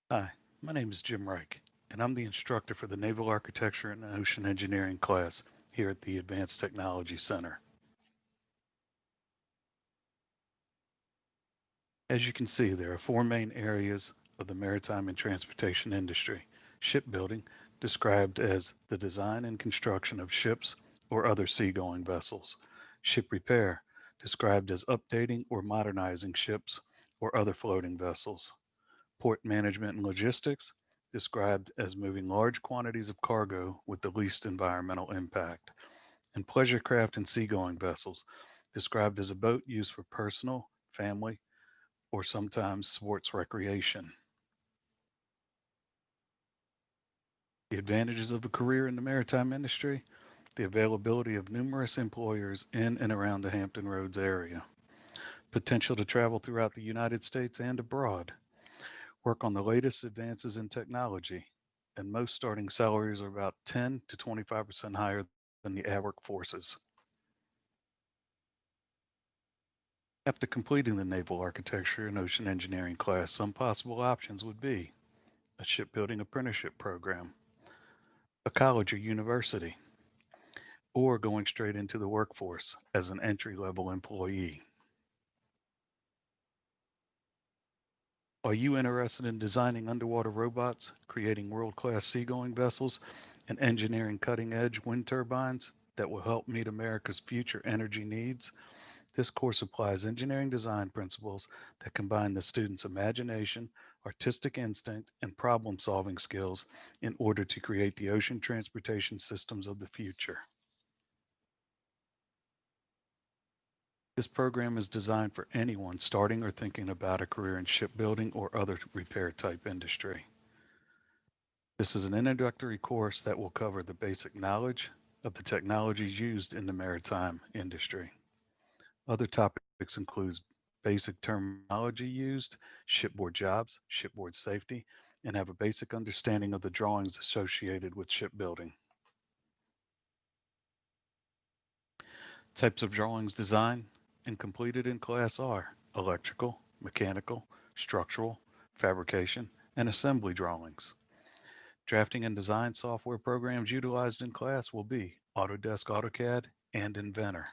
Hi, my name is Jim Reich, and I'm the instructor for the Naval Architecture and Ocean Engineering class here at the Advanced Technology Center. As you can see, there are four main areas of the maritime and transportation industry. Shipbuilding, described as the design and construction of ships or other seagoing vessels. Ship repair, described as updating or modernizing ships or other floating vessels. Port management and logistics, described as moving large quantities of cargo with the least environmental impact. And pleasure craft and seagoing vessels, described as a boat used for personal, family, or sometimes sports recreation. The advantages of a career in the maritime industry, the availability of numerous employers in and around the Hampton Roads area, potential to travel throughout the United States and abroad, work on the latest advances in technology, and most starting salaries are about 10 to 25% higher than the average forces. After completing the Naval Architecture and Ocean Engineering class, some possible options would be a shipbuilding apprenticeship program, a college or university, or going straight into the workforce as an entry level employee. Are you interested in designing underwater robots, creating world class seagoing vessels, and engineering cutting edge wind turbines that will help meet America's future energy needs? This course applies engineering design principles that combine the student's imagination, artistic instinct, and problem solving skills in order to create the ocean transportation systems of the future. This program is designed for anyone starting or thinking about a career in shipbuilding or other repair type industry. This is an introductory course that will cover the basic knowledge of the technologies used in the maritime industry. Other topics include basic terminology used, shipboard jobs, shipboard safety, and have a basic understanding of the drawings associated with shipbuilding. Types of drawings designed and completed in class are electrical, mechanical, structural, fabrication, and assembly drawings. Drafting and design software programs utilized in class will be Autodesk AutoCAD and Inventor.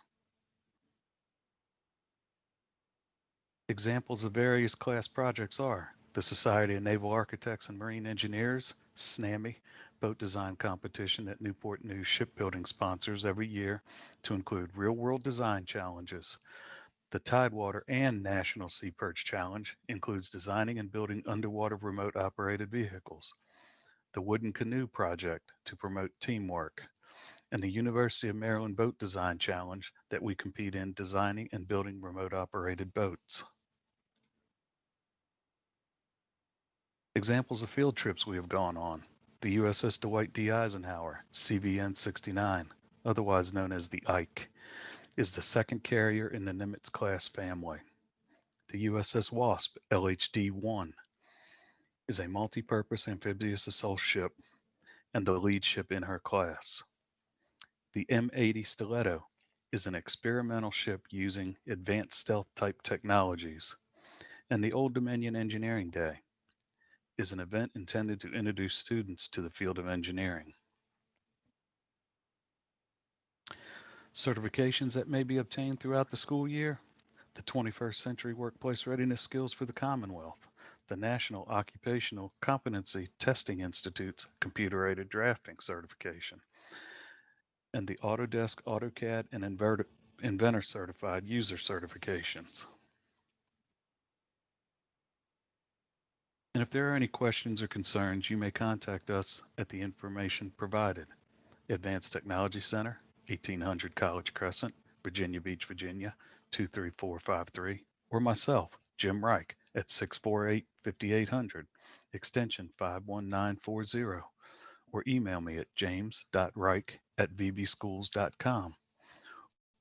Examples of various class projects are the Society of Naval Architects and Marine Engineers, SNAMI, boat design competition that Newport News Shipbuilding sponsors every year to include real-world design challenges. The Tidewater and National Sea Perch Challenge includes designing and building underwater remote operated vehicles. The Wooden Canoe Project to promote teamwork, and the University of Maryland Boat Design Challenge that we compete in designing and building remote operated boats. Examples of field trips we have gone on: the USS Dwight D. Eisenhower, CVN 69, otherwise known as the Ike, is the second carrier in the Nimitz class family. The USS Wasp, LHD 1, is a multi-purpose amphibious assault ship and the lead ship in her class. The M80 Stiletto is an experimental ship using advanced stealth type technologies. And the Old Dominion Engineering Day is an event intended to introduce students to the field of engineering. Certifications that may be obtained throughout the school year: the 21st Century Workplace Readiness Skills for the Commonwealth, the National Occupational Competency Testing Institute's Computer Aided Drafting Certification, and the Autodesk AutoCAD and Inventor Certified User Certifications. And if there are any questions or concerns, you may contact us at the information provided. Advanced Technology Center, 1800 College Crescent, Virginia Beach, Virginia, 23453, or myself, Jim Reich, at 648 5800, extension 51940, or email me at james.reich@vbschools.com,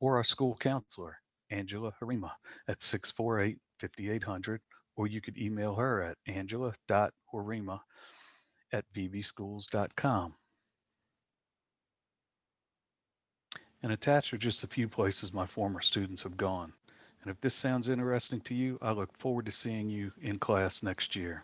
or our school counselor, Angela Harima, at 648 5800, or you could email her at angela.horima@vbschools.com. And attached are just a few places my former students have gone. And if this sounds interesting to you, I look forward to seeing you in class next year.